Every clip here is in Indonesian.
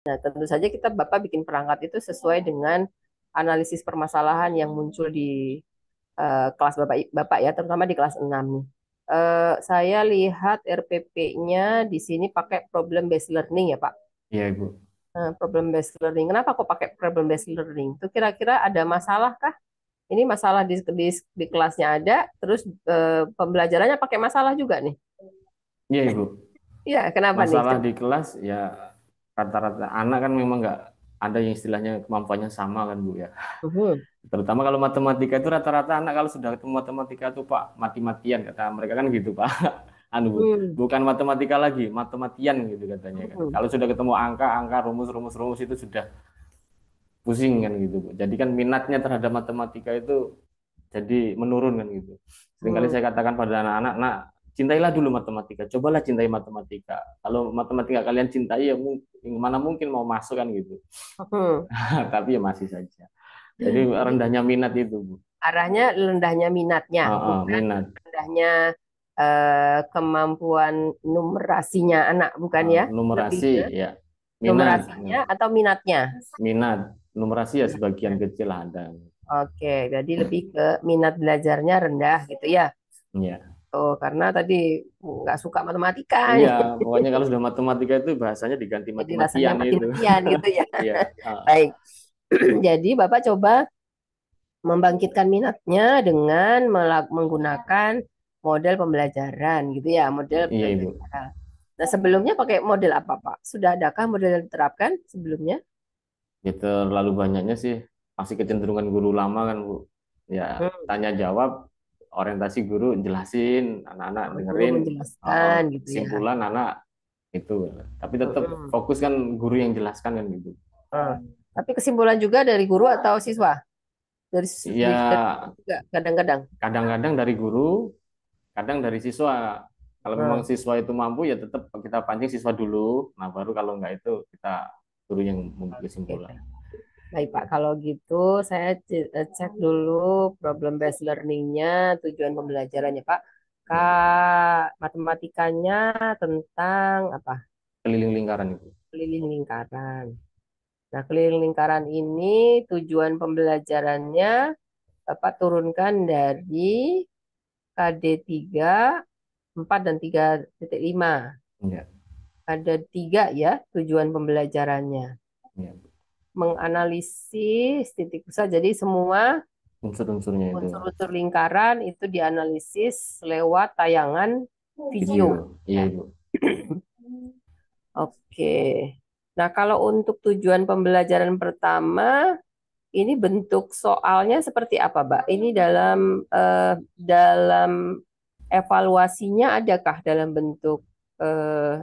Nah, tentu saja Bapak bikin perangkat itu sesuai dengan analisis permasalahan yang muncul di kelas Bapak ya, terutama di kelas 6 nih. Saya lihat RPP-nya di sini pakai problem based learning ya, Pak. Iya, Ibu. Problem based learning. Kenapa kok pakai problem based learning? Itu kira-kira ada masalah kah? Ini masalah di kelasnya ada, terus pembelajarannya pakai masalah juga nih. Iya, Ibu. Iya, kenapa nih? Masalah Coba. di kelas ya rata-rata anak kan memang nggak ada yang istilahnya kemampuannya sama kan Bu ya. Mhm. Terutama kalau matematika itu rata-rata anak kalau sudah ketemu matematika tuh Pak mati-matian kata mereka kan gitu Pak. Anu Bu, Hmm. bukan matematika lagi, matematian gitu katanya kan. Hmm. Kalau sudah ketemu angka-angka, rumus-rumus itu sudah pusing kan gitu Bu. Jadi kan minatnya terhadap matematika itu jadi menurun kan gitu. Seringkali Hmm. saya katakan pada anak-anak, nah cintailah dulu matematika, cobalah cintai matematika. Kalau matematika kalian cintai ya mana mungkin mau masuk kan gitu. Hmm. Tapi ya masih saja. Jadi Jadi rendahnya minat itu Bu. arahnya rendahnya minatnya, bukan Minat. rendahnya kemampuan numerasinya anak, bukan ya? Lebih Numerasi ke ya, minat, numerasinya atau minatnya. minat, numerasi ya sebagian kecil ada. Oke, jadi lebih ke minat belajarnya rendah gitu ya. Ya, Oh, karena tadi nggak suka matematika, iya, pokoknya kalau sudah matematika itu bahasanya diganti jadi rasanya mati-matian itu. mati-matian gitu ya. Iya, Baik, jadi Bapak coba membangkitkan minatnya dengan menggunakan model pembelajaran gitu ya, model iya Ibu. pembelajaran. Nah, sebelumnya pakai model apa, Pak? Sudah adakah model yang diterapkan sebelumnya? Ya terlalu banyaknya sih masih kecenderungan guru lama kan Bu. Ya Hmm, tanya jawab orientasi guru jelasin anak-anak guru dengerin menjelaskan gitu ya. kesimpulan anak itu. Tapi tetap Hmm, fokus kan guru yang jelaskan kan gitu. hmm. Tapi kesimpulan juga dari guru atau siswa? Dari Ya juga kadang-kadang. kadang-kadang dari guru, kadang dari siswa. Kalau memang Hmm, siswa itu mampu ya tetap kita pancing siswa dulu. Nah baru kalau enggak itu kita guru yang memberi oke, kesimpulan. baik. Baik, Pak. Kalau gitu saya cek dulu problem based learning-nya, tujuan pembelajarannya, Pak. Ya, Matematikanya tentang apa? keliling lingkaran itu. Keliling lingkaran. Nah, keliling lingkaran ini tujuan pembelajarannya Bapak turunkan dari KD 3, 4 dan 3,5. Ya, Ada tiga ya tujuan pembelajarannya. ya. Menganalisis titik pusat. Jadi semua Unsur-unsurnya itu. unsur-unsur lingkaran itu dianalisis lewat tayangan video. Video. Iya Ya. Ibu. Oke. Nah, kalau untuk tujuan pembelajaran pertama, ini bentuk soalnya seperti apa, Mbak? Ini dalam evaluasinya adakah dalam bentuk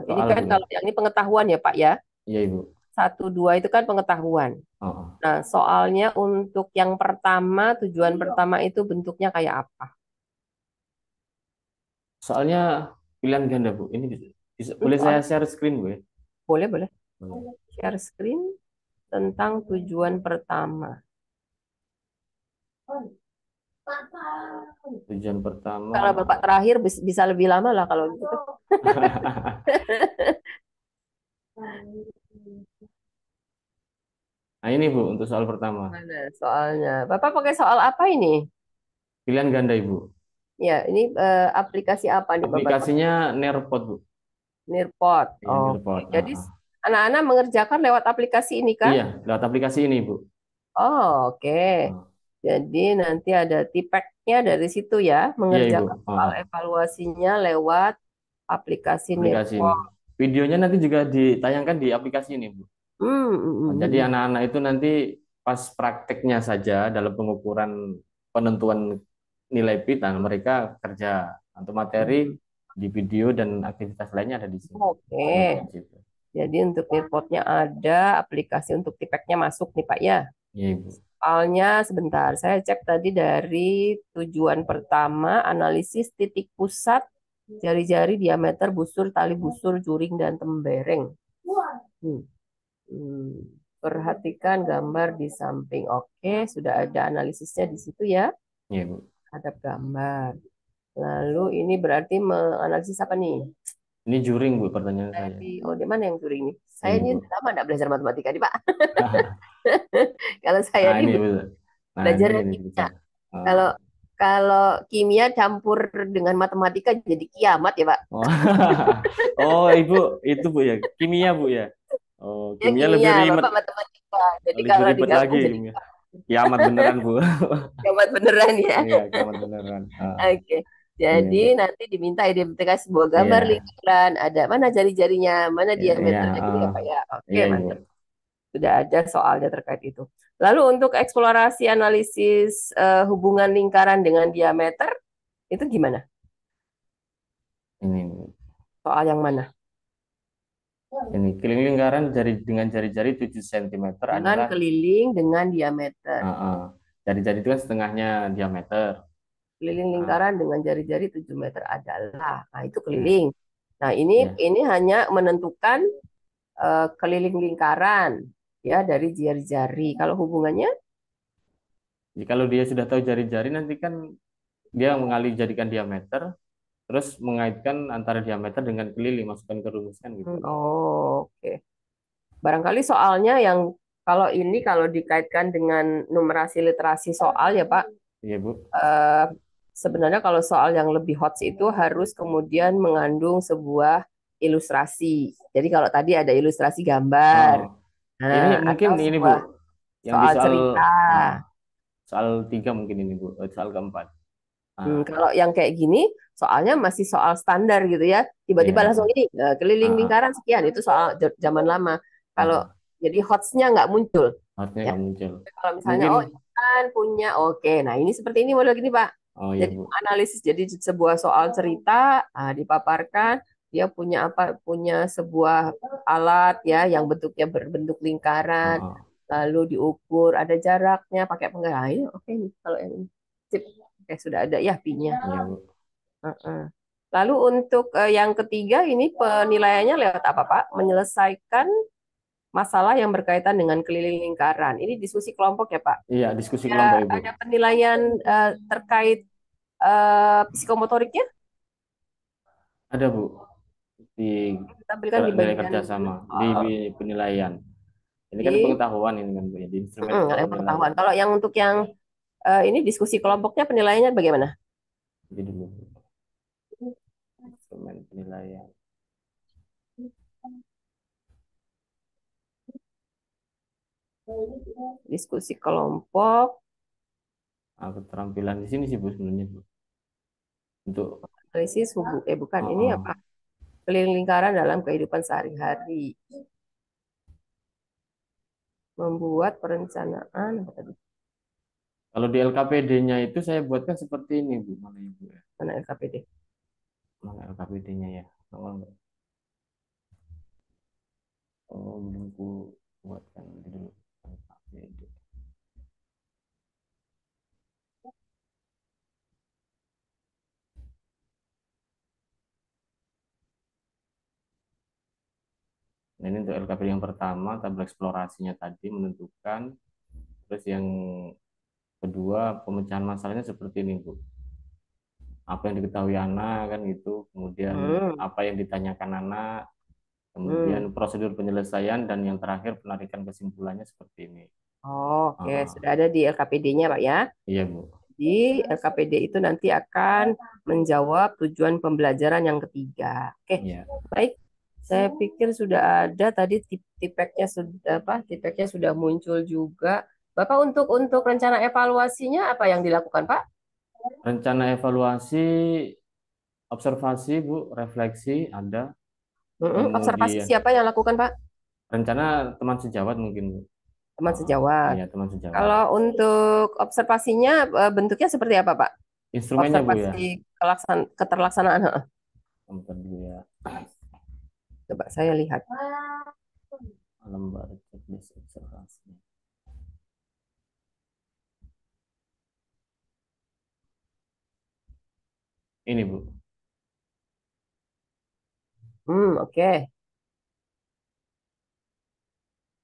ini Soal kan Bu ya. kalau yang ini pengetahuan ya, Pak ya. Iya Ibu. Satu dua itu kan pengetahuan. Oh, oh. Nah, soalnya untuk yang pertama, tujuan pertama itu bentuknya kayak apa? Soalnya pilihan ganda Bu. Ini boleh saya Soal share screen Bu ya? boleh boleh. Boleh. Share screen tentang tujuan pertama. Tujuan pertama. Kalau Bapak terakhir bisa lebih lama lah kalau gitu. Nah ini Bu untuk soal pertama. Mana soalnya? Bapak pakai soal apa ini? Pilihan ganda Ibu. Ya, ini aplikasi apa nih Bapak pakai? Aplikasinya Nearpod Bu. Nearpod. Iya Oke. Nearpod. Jadi anak-anak mengerjakan lewat aplikasi ini kah? Iya lewat aplikasi ini Bu. Oh, oke. Ah, Jadi nanti ada tipeknya dari situ ya, iya Ibu. mengerjakan soal evaluasinya lewat aplikasi Aplikasi ini. Nearpod. Videonya nanti juga ditayangkan di aplikasi ini Bu. Nah, jadi Hmm. anak-anak itu nanti pas prakteknya saja dalam pengukuran penentuan nilai PIT, nah, mereka kerja untuk materi Hmm. di video dan aktivitas lainnya ada di sini. Oke. Nonton di situ. Jadi untuk Nearpodnya ada, aplikasi untuk tipeknya masuk nih Pak ya. Iya Ibu. Soalnya sebentar, saya cek tadi dari tujuan pertama, analisis titik pusat jari-jari diameter busur, tali busur, juring, dan tembereng. Hmm. Hmm. Perhatikan gambar di samping. Oke, sudah ada analisisnya di situ ya. Iya Ibu. Ada gambar. Lalu ini berarti menganalisis apa nih? Ini juring Bu pertanyaan saya. Dari, oh, di mana yang curi ini? Saya Ini ini Bu. lama nggak belajar matematika nih Pak. Kalau saya Nah ini ini Bu. Nah ini belajarnya ini bisa. kimia. Ah. Kalau kalau kimia campur dengan matematika jadi kiamat ya Pak. Oh. Oh Ibu itu Bu ya. Kimia Bu ya. Oh Ya kimia lebih kimia, ribet. Bapak matematika. Jadi Lebih kalau ribet lagi digabung jadi kimia. Kiamat beneran Bu. kiamat beneran ya. Iya kiamat beneran. Ah. Oke. Iya Jadi Bu. nanti diminta identifikasi sebuah gambar Iya. lingkaran, ada mana jari-jarinya, mana Iya. Iya. diameternya gitu ya Ah. Pak ya. Oke, Iya Ibu. mantap. Sudah ada soalnya terkait itu. Lalu untuk eksplorasi analisis hubungan lingkaran dengan diameter itu gimana? Ini. Soal yang mana? Ini keliling lingkaran dengan jari-jari 7 cm Dengan adalah keliling dengan diameter. ah, ah. Jari-jari itu kan setengahnya diameter. Keliling Ah, lingkaran dengan jari-jari 7 meter adalah. Nah, itu ya, keliling. Nah, ini ya. ini hanya menentukan keliling lingkaran ya dari jari-jari. Kalau hubungannya Jadi kalau dia sudah tahu jari-jari nanti kan dia mengalih jadikan diameter, terus mengaitkan antara diameter dengan keliling, masukkan ke rumus kan gitu. oh, oke. Barangkali soalnya yang kalau ini kalau dikaitkan dengan numerasi literasi soal ya Pak, Iya Bu. eh, sebenarnya kalau soal yang lebih hot itu harus kemudian mengandung sebuah ilustrasi. Jadi kalau tadi ada ilustrasi gambar, Oh, ini nah mungkin atau ini Bu, sebuah yang di soal soal cerita. ah, soal 3 mungkin ini Bu, soal keempat. Ah, Kalau yang kayak gini, soalnya masih soal standar gitu ya. iya, Tiba-tiba langsung ini keliling ah, lingkaran sekian, itu soal zaman lama. Kalau ah. jadi hotsnya nggak muncul. Harusnya Ya, nggak muncul. kalau misalnya Mungkin, oh kan punya, oke. Nah ini seperti ini model gini Pak. oh iya Jadi Bu. analisis jadi sebuah soal cerita dipaparkan dia punya apa? Punya sebuah alat ya yang bentuknya berbentuk Ah, lingkaran, ah. lalu diukur ada jaraknya pakai penggaya. Ayo, oke nih kalau yang ini. Sip. Oke, sudah ada ya pi-nya. Iya Bu. Heeh. Lalu untuk yang ketiga ini penilaiannya lewat apa Pak? Menyelesaikan masalah yang berkaitan dengan keliling lingkaran. Ini diskusi kelompok ya Pak? Iya, diskusi kelompok Ya, Ibu. ada penilaian terkait psikomotoriknya Ada Bu. Di ditampilkan di nilai bagian kerjasama di oh, penilaian. Ini kan di pengetahuan ini kan Bu ya, di instrumen yang pengetahuan. penilaian. Kalau yang untuk yang ini diskusi kelompoknya penilaiannya bagaimana? Jadi dulu instrumen penilaian. Diskusi kelompok, Ah, keterampilan di sini sih Bu sebenarnya Bu. Untuk analisis bukan oh, ini apa? oh. Keliling lingkaran dalam kehidupan sehari-hari, membuat perencanaan apa tadi? Kalau di LKPD-nya itu saya buatkan seperti ini Bu, mana Ibu ya? Mana LKPD? Mana LKPD-nya ya? Oh, enggak. Oh, belum ku buatkan dulu LKPD. Nah, ini untuk LKPD yang pertama, tabel eksplorasinya tadi menentukan. Terus yang kedua, pemecahan masalahnya seperti ini, Bu. Apa yang diketahui anak kan gitu, kemudian Hmm, apa yang ditanyakan anak, kemudian hmm. prosedur penyelesaian dan yang terakhir penarikan kesimpulannya seperti ini. Oke, Ah, sudah ada di LKPD-nya, Pak ya. iya Bu. Di LKPD itu nanti akan menjawab tujuan pembelajaran yang ketiga. Oke, Iya. baik. Saya pikir sudah ada tadi tipeknya sudah apa? Tipeknya sudah muncul juga. Bapak untuk rencana evaluasinya apa yang dilakukan, Pak? Rencana evaluasi, observasi Bu, refleksi ada, Observasi kemudian siapa yang lakukan, Pak? rencana teman sejawat mungkin Bu. Teman sejawat. Iya teman sejawat. Kalau untuk observasinya bentuknya seperti apa, Pak? Instrumennya Bu ya. Observasi keterlaksanaan. Heeh. Bentar dulu ya. Coba saya lihat. Lembar checklist observasi. Ini Bu. Oke.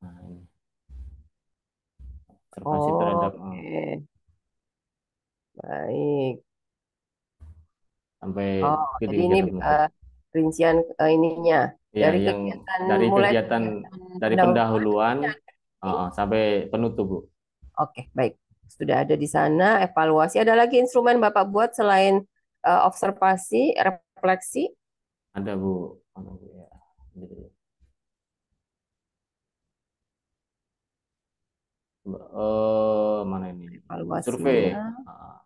Nah, ini observasi terhadap Oke. Baik. sampai Oh, jadi ketiga ini dokumenter. rincian ininya Ya, dari yang kegiatan dari mulai kegiatan kegiatan dari pendahuluan. pendahuluan Ini. sampai penutup, Bu. Oke, baik. Sudah ada di sana evaluasi. Ada lagi instrumen Bapak buat selain observasi, refleksi, Ada, Bu. Mana, Bu, ya. Gitu. Mana ini? Survei. evaluasinya. Ah,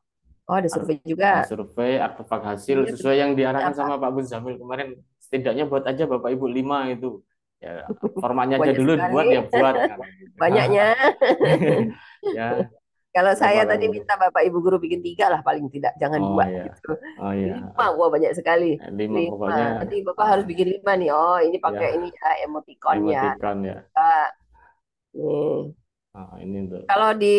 Oh, ada ar- survei juga. survei artefak hasil Ini sesuai yang diarahkan apa? sama Pak Gus Zamil kemarin. Setidaknya buat aja Bapak Ibu 5 itu. Ya, formatnya aja Banyak dulu sekali. buat ya buat kan gitu. Banyaknya. Ya, Kalau saya silakan tadi Bu. minta Bapak Ibu guru bikin tiga lah paling tidak, jangan Oh dua ya. gitu. Oh ya. Lima, wah banyak sekali. 5 Lima. pokoknya Nanti Bapak harus ah, bikin lima nih. Oh, ini pakai ya ini ya, emoticonnya. emoticon ya. Kak. Nih. Ini untuk Kalau di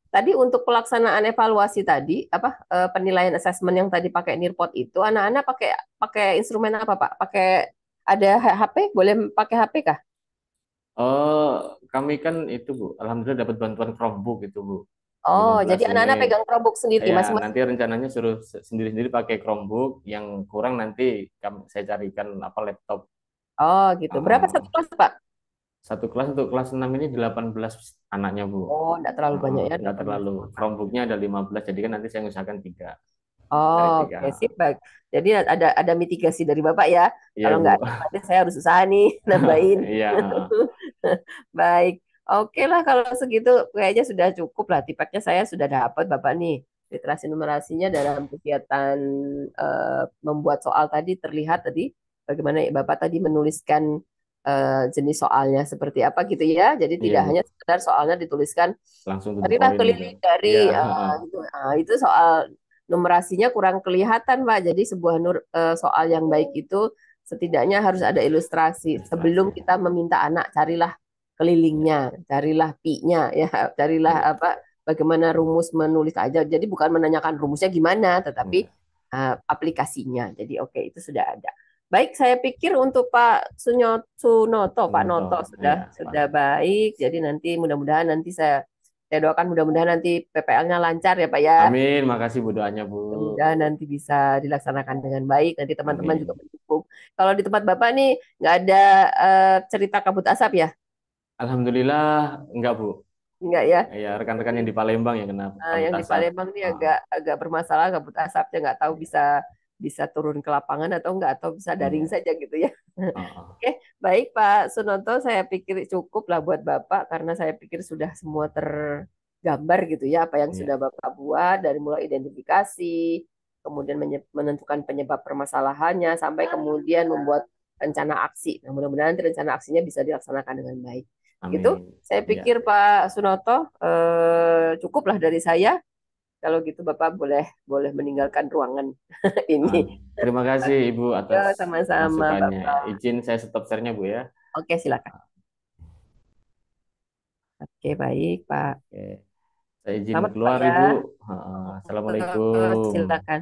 tadi untuk pelaksanaan evaluasi tadi, apa penilaian asesmen yang tadi pakai Nirpot itu, anak-anak pakai pakai instrumen apa Pak? Pakai ada HP? Boleh pakai HP kah? oh kami kan itu Bu, alhamdulillah dapat bantuan Chromebook itu Bu. Oh, 15 jadi ini anak-anak pegang Chromebook sendiri ya masing-masing. nanti rencananya suruh sendiri-sendiri pakai Chromebook, yang kurang nanti saya carikan apa laptop. Oh, gitu. Berapa satu Uh, kelas, Pak? Satu kelas untuk kelas 6 ini 18 anaknya Bu. Oh, enggak terlalu banyak ya, Nggak 18 terlalu. orang. Chromebooknya ada 15, jadi kan nanti saya usahakan tiga. Cari Oh, tiga. oke, sip, baik. Jadi ada mitigasi dari Bapak ya. Iya Kalau Bu. nggak ada, berarti saya harus usaha nih, nambahin. Iya. Baik. Oke lah kalau segitu kayaknya sudah cukup lah. Tipenya saya sudah dapat Bapak nih. Literasi numerasinya dalam kegiatan membuat soal tadi terlihat tadi bagaimana Bapak tadi menuliskan jenis soalnya seperti apa gitu ya. Jadi Iya tidak Bu. hanya sekedar soalnya dituliskan Langsung to the carilah point gitu. keliling dari Iya. gitu. Nah, itu soal numerasinya kurang kelihatan, Pak. Jadi sebuah soal yang baik itu setidaknya harus ada ilustrasi. Sebelum Ilustrasi. kita meminta anak carilah kelilingnya, Iya. carilah pi-nya ya, carilah Iya. apa bagaimana rumus menulis aja. Jadi bukan menanyakan rumusnya gimana, tetapi Iya. aplikasinya. Jadi oke, itu sudah ada. Baik, saya pikir untuk Pak Sunoto, Pak Noto. Noto Iya, Pak sudah Noto. baik. Jadi nanti mudah-mudahan nanti saya doakan mudah-mudahan nanti PPL-nya lancar ya Pak ya. Amin. Makasih Bu doanya Bu. Mudah-mudahan nanti bisa dilaksanakan dengan baik. Nanti teman-teman juga Amin. mendukung. Kalau di tempat Bapak nih nggak ada cerita kabut asap ya? Alhamdulillah enggak Bu. Enggak ya? Ya rekan-rekan yang di Palembang yang kena kabut Yang di asap. Palembang nih Ah, agak agak bermasalah kabut asapnya nggak tahu bisa bisa turun ke lapangan atau enggak atau bisa daring iya. saja gitu ya. Ah, ah. Oke, baik Pak Sunonto, saya pikir cukup lah buat Bapak karena saya pikir sudah semua tergambar gitu ya apa yang sudah Iya. Bapak buat dari mulai identifikasi, kemudian menentukan penyebab permasalahannya sampai kemudian membuat rencana aksi. Nah, mudah-mudahan nanti rencana aksinya bisa dilaksanakan dengan baik. Gitu, Amin. saya Iya. pikir Pak Sunoto cukuplah dari saya. Kalau gitu Bapak boleh boleh meninggalkan ruangan ini. Ah, terima kasih Ibu Ya, atas sama-sama masukannya. Bapak. Izin saya stop share-nya Bu ya. Oke, silakan. Oke, baik, Pak. Oke. Saya izin Selamat Pak keluar ya. Ibu. Assalamualaikum. Silakan.